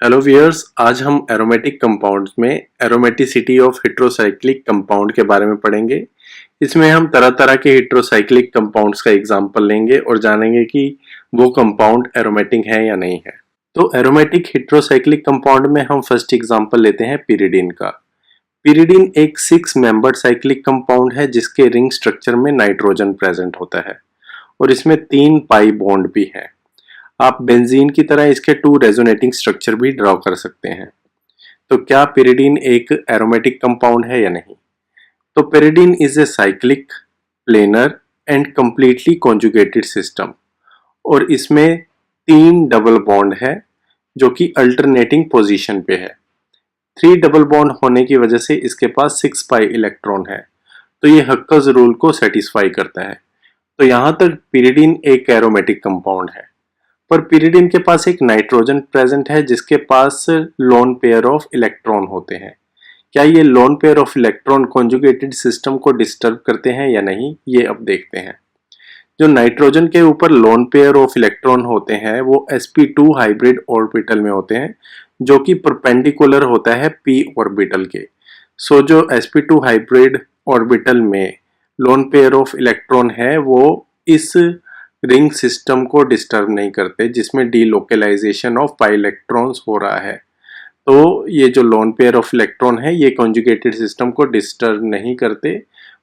Hello viewers, आज हम aromatic compounds में एरोमेटिसिटी ऑफ हेट्रोसाइक्लिक कंपाउंड के बारे में पढ़ेंगे। इसमें हम तरह तरह के हेट्रोसाइक्लिक कंपाउंड्स का एग्जांपल लेंगे और जानेंगे कि वो कंपाउंड एरोमेटिक है या नहीं है। तो एरोमेटिक हेट्रोसाइक्लिक कंपाउंड में हम फर्स्ट एग्जांपल लेते हैं पिरिडीन का। पिरिडीन एक 6 मेंबर्ड साइक्लिक कंपाउंड है जिसके रिंग स्ट्रक्चर में नाइट्रोजन प्रेजेंट होता है और इसमें 3 पाई बॉन्ड भी है। आप बेंजीन की तरह इसके 2 रेजोनेटिंग स्ट्रक्चर भी ड्रॉ कर सकते हैं। तो क्या पिरिडीन एक एरोमेटिक कंपाउंड है या नहीं? तो pyridine is a cyclic, planar and completely conjugated system और इसमें 3 डबल बॉन्ड है जो कि अल्टरनेटिंग पोजीशन पे है। 3 डबल बॉन्ड होने की वजह से इसके पास 6 पाई इलेक्ट्रॉन है, तो ये हक्कर्स रूल को सेटिस्फाई करता है। तो यहां तक पिरिडीन एक एरोमेटिक कंपाउंड है। पर पिरिडीन के पास एक नाइट्रोजन प्रेजेंट है जिसके पास लोन पेयर ऑफ इलेक्ट्रॉन होते हैं। क्या ये lone pair of electron conjugated system को डिस्टर्ब करते हैं या नहीं, ये अब देखते हैं। जो नाइट्रोजन के ऊपर लोन पेयर ऑफ इलेक्ट्रॉन होते हैं वो sp2 हाइब्रिड ऑर्बिटल में होते हैं जो कि परपेंडिकुलर होता है p ऑर्बिटल के। सो जो sp2 हाइब्रिड ऑर्बिटल में लोन पेयर ऑफ इलेक्ट्रॉन है वो इस रिंग सिस्टम को डिस्टर्ब नहीं करते जिसमें डीलोकलाइजेशन ऑफ पाई इलेक्ट्रॉन्स हो रहा है। तो ये जो लोन पेयर ऑफ इलेक्ट्रॉन है ये कॉन्जुगेटेड सिस्टम को डिस्टर्ब नहीं करते।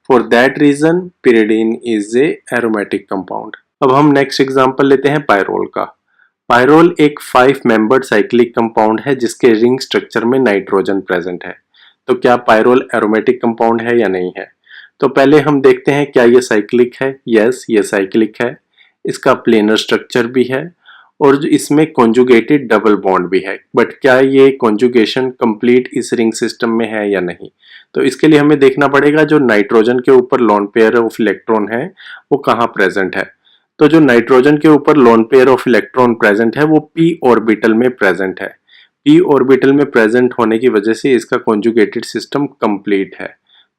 For that reason pyridine is a aromatic compound. अब हम नेक्स्ट एग्जांपल लेते हैं पायरोल का। पायरोल एक 5 मेंबर्ड साइक्लिक कंपाउंड है जिसके रिंग स्ट्रक्चर में नाइट्रोजन प्रेजेंट है। तो क्या पायरोल एरोमेटिक कंपाउंड है या नहीं है? तो पहले हम देखते हैं क्या ये साइक्लिक है। यस, ये साइक्लिक है। इसका प्लेनर स्ट्रक्चर भी है और इसमें कॉन्जुगेटेड डबल बॉन्ड भी है। बट क्या ये कॉन्जुगेशन कंप्लीट इस रिंग सिस्टम में है या नहीं? तो इसके लिए हमें देखना पड़ेगा जो नाइट्रोजन के ऊपर लोन पेयर ऑफ इलेक्ट्रॉन है वो कहाँ प्रेजेंट है। तो जो नाइट्रोजन के ऊपर lone pair of electron present है वो p ऑर्बिटल में प्रेजेंट है। p ऑर्बिटल में प्रेजेंट होने की वजह से इसका कॉन्जुगेटेड सिस्टम कंप्लीट है।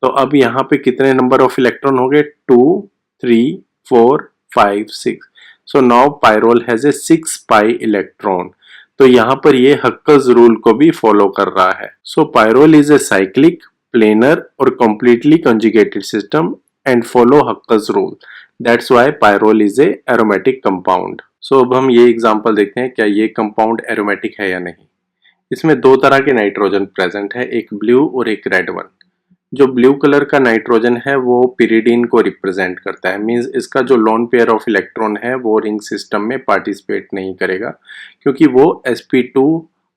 तो अब यहाँ पे कितने नंबर ऑफ इलेक्ट्रॉन हो गए? 2, 3, 4, 5, 6। So now pyrrole has a 6 pi electron। तो यहाँ पर ये हक्कर्स रूल को भी फॉलो कर रहा है। So pyrrole is a cyclic, planar और completely conjugated system and follow Hacker's rule। That's why pyrrole is a aromatic compound। So अब हम ये एग्जांपल देखते हैं क्या ये कंपाउंड एरोमेटिक है या नहीं। इसमें 2 तरह के नाइट्रोजन प्रेजेंट है, एक ब्लू और एक रेड वन। जो ब्लू कलर का नाइट्रोजन है वो पिरिडीन को रिप्रेजेंट करता है। मींस इसका जो लोन पेयर ऑफ इलेक्ट्रॉन है वो रिंग सिस्टम में पार्टिसिपेट नहीं करेगा क्योंकि वो sp2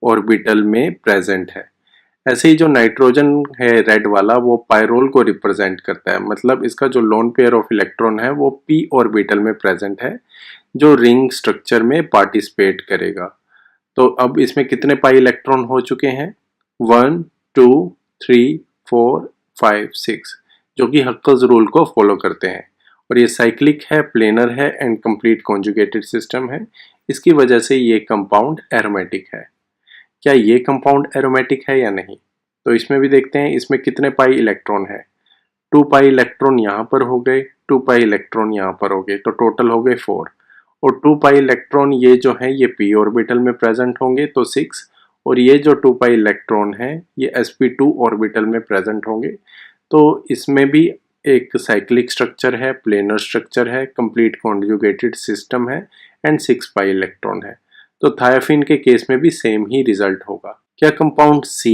ऑर्बिटल में प्रेजेंट है। ऐसे ही जो नाइट्रोजन है रेड वाला वो पायरोल को रिप्रेजेंट करता है, मतलब इसका जो लोन पेयर ऑफ इलेक्ट्रॉन है वो p ऑर्बिटल में प्रेजेंट है जो रिंग स्ट्रक्चर में पार्टिसिपेट करेगा। तो अब इसमें कितने पाई इलेक्ट्रॉन हो चुके हैं? 1, 2, 3, 4, 5, 6 जो कि हक्कर्स रूल को फॉलो करते हैं। और ये साइक्लिक है, प्लेनर है एंड कंप्लीट कॉन्जुगेटेड सिस्टम है। इसकी वजह से ये कंपाउंड एरोमेटिक है। क्या ये कंपाउंड एरोमेटिक है या नहीं? तो इसमें भी देखते हैं इसमें कितने पाई इलेक्ट्रॉन है। 2 पाई इलेक्ट्रॉन यहाँ पर हो गए, 2 पाई इलेक्ट्रॉन यहाँ पर हो गए, तो टोटल हो गए 4। और 2 पाई इलेक्ट्रॉन ये जो है ये p ऑर्बिटल में प्रेजेंट होंगे तो 6। और ये जो 2 पाई इलेक्ट्रॉन है ये sp2 ऑर्बिटल में प्रेजेंट होंगे। तो इसमें भी एक साइक्लिक स्ट्रक्चर है, प्लेनर स्ट्रक्चर है, कंप्लीट कॉन्जुगेटेड सिस्टम है एंड 6 पाई इलेक्ट्रॉन है। तो थायोफिन के केस में भी सेम ही रिजल्ट होगा। क्या कंपाउंड C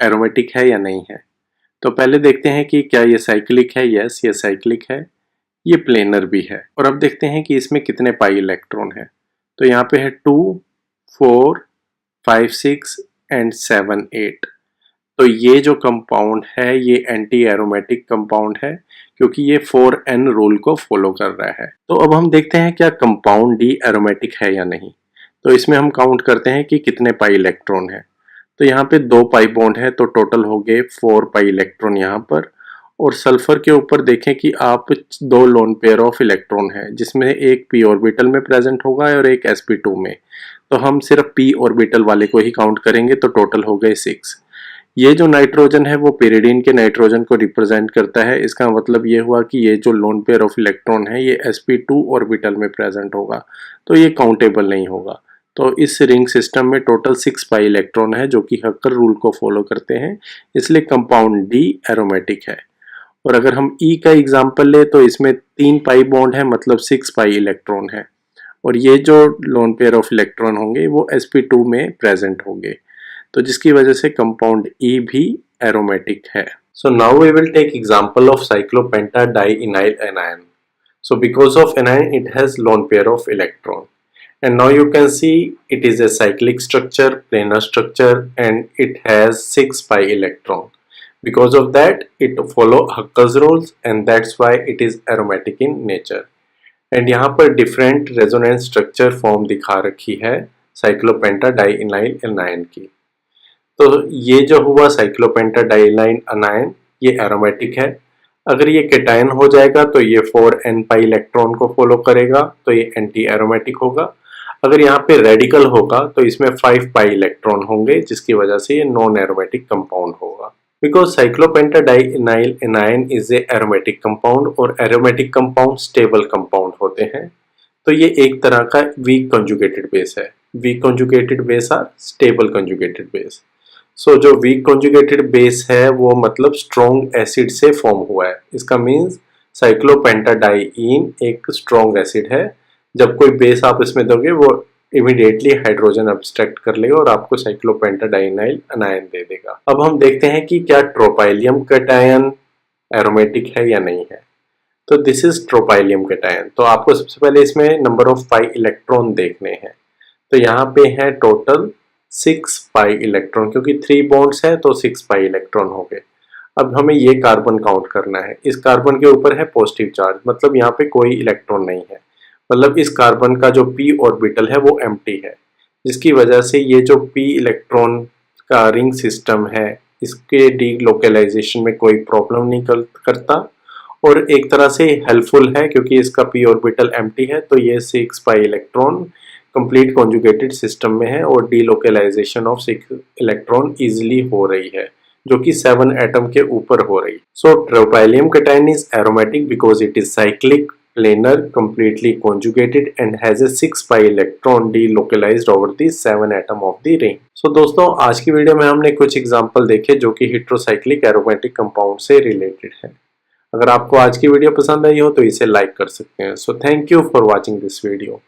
एरोमेटिक है या नहीं है? तो पहले देखते हैं कि क्या ये साइक्लिक है। यस, ये साइक्लिक है। ये प्लेनर भी है। और अब देखते हैं कि इसमें कितने पाई इलेक्ट्रॉन है। तो यहाँ पे है 2, 4, 5, 6 एंड 7, 8। तो ये जो कंपाउंड है ये एंटी एरोमेटिक कंपाउंड है क्योंकि ये 4n रूल को फॉलो कर रहा है। तो अब हम देखते हैं क्या कंपाउंड D एरोमेटिक है या नहीं। तो इसमें हम काउंट करते हैं कि कितने पाई इलेक्ट्रॉन है। तो यहाँ पे 2 पाई बॉन्ड है तो टोटल हो गए 4 पाई इलेक्ट्रॉन यहाँ पर। और सल्फर के ऊपर देखें कि आप 2 लोन पेयर ऑफ इलेक्ट्रॉन है जिसमें एक p ऑर्बिटल में प्रेजेंट होगा और एक sp2 में। तो हम सिर्फ p ऑर्बिटल वाले को ही काउंट करेंगे तो टोटल हो गए 6। ये जो नाइट्रोजन है वो पिरिडीन के नाइट्रोजन को रिप्रेजेंट करता है। इसका मतलब ये हुआ कि ये जो लोन पेयर ऑफ इलेक्ट्रॉन है ये sp2 ऑर्बिटल में प्रेजेंट होगा तो ये काउंटेबल नहीं होगा। तो इस रिंग सिस्टम में टोटल 6 पाई इलेक्ट्रॉन है जो कि हक्कर रूल को फॉलो करते हैं, इसलिए कंपाउंड डी एरोमेटिक है। और अगर हम ई का एग्जांपल ले तो इसमें 3 पाई बॉन्ड है, मतलब 6 पाई इलेक्ट्रॉन है, और ये जो लोन पेयर ऑफ इलेक्ट्रॉन होंगे वो sp2 में प्रेजेंट होंगे, तो जिसकी वजह से कंपाउंड ई भी एरोमेटिक है। So now we will take example of cyclopentadienyl anion. So because of anion it has lone pair of electron, and now you can see it is a cyclic structure, planar structure, and it has 6 pi electron. Because of that it follow Hukka's rules, and that's why it is aromatic in nature. And यहाँ पर different resonance structure form दिखा रखी है cyclopenta डाइइनाइल anion की। तो ये जो हुआ साइक्लोपेंटा डाइइनाइल एनायन, ये एरोमेटिक है। अगर ये केटायन हो जाएगा तो ये 4n पाई इलेक्ट्रॉन को फॉलो करेगा, तो ये एंटी एरोमेटिक होगा। अगर यहाँ पे रेडिकल होगा तो इसमें 5 पाई इलेक्ट्रॉन होंगे, जिसकी वजह से ये नॉन एरोमेटिक कंपाउंड होगा। Because cyclopentadienyl anion is a aromatic compound, और एरोमेटिक कंपाउंड स्टेबल कंपाउंड होते हैं, तो ये एक तरह का वीक कंजुगेटेड बेस है। Weak conjugated base are stable conjugated base. So जो वीक कंजुगेटेड बेस है वो मतलब स्ट्रॉन्ग एसिड से फॉर्म हुआ है। इसका मीन्स साइक्लोपेंटाडाइईन एक स्ट्रॉन्ग एसिड है। जब कोई बेस आप इसमें दोगे वो इमीडिएटली हाइड्रोजन अब्स्ट्रैक्ट कर लेगा और आपको साइक्लोपेंटाडाइनाइल एनायन दे देगा। अब हम देखते हैं कि क्या ट्रोपाइलियम कैटायन एरोमेटिक है या नहीं है। तो दिस इज ट्रोपाइलियम कैटायन। तो आपको सबसे पहले इसमें नंबर ऑफ पाई इलेक्ट्रॉन देखने हैं। तो यहाँ पे है टोटल 6 पाई इलेक्ट्रॉन, क्योंकि 3 बॉन्ड्स है तो 6 पाई इलेक्ट्रॉन हो गए। अब हमें ये कार्बन काउंट करना है। इस कार्बन के ऊपर है पॉजिटिव चार्ज, मतलब यहाँ पे कोई इलेक्ट्रॉन नहीं है, मतलब इस कार्बन का जो p ऑर्बिटल है वो एम्प्टी है, जिसकी वजह से ये जो p इलेक्ट्रॉन का रिंग सिस्टम है इसके डीलोकेलाइजेशन में कोई प्रॉब्लम नहीं करता, और एक तरह से हेल्पफुल है क्योंकि इसका p ऑर्बिटल एम्प्टी है। तो ये 6 pi electron complete conjugated system में है और डीलोकेलाइजेशन ऑफ 6 इलेक्ट्रॉन इजीली हो रही है, जो कि 7 एटम के ऊपर हो रही है। So tropylium cation is aromatic because it is cyclic, planar, completely conjugated and has a 6 pi electron delocalized over the 7 atom of the ring. So दोस्तों आज की वीडियो में हमने कुछ एग्जांपल देखे जो कि हेट्रोसाइक्लिक एरोमेटिक कंपाउंड से रिलेटेड है। अगर आपको आज की वीडियो पसंद आई हो तो इसे लाइक कर सकते हैं। So thank you for watching this video.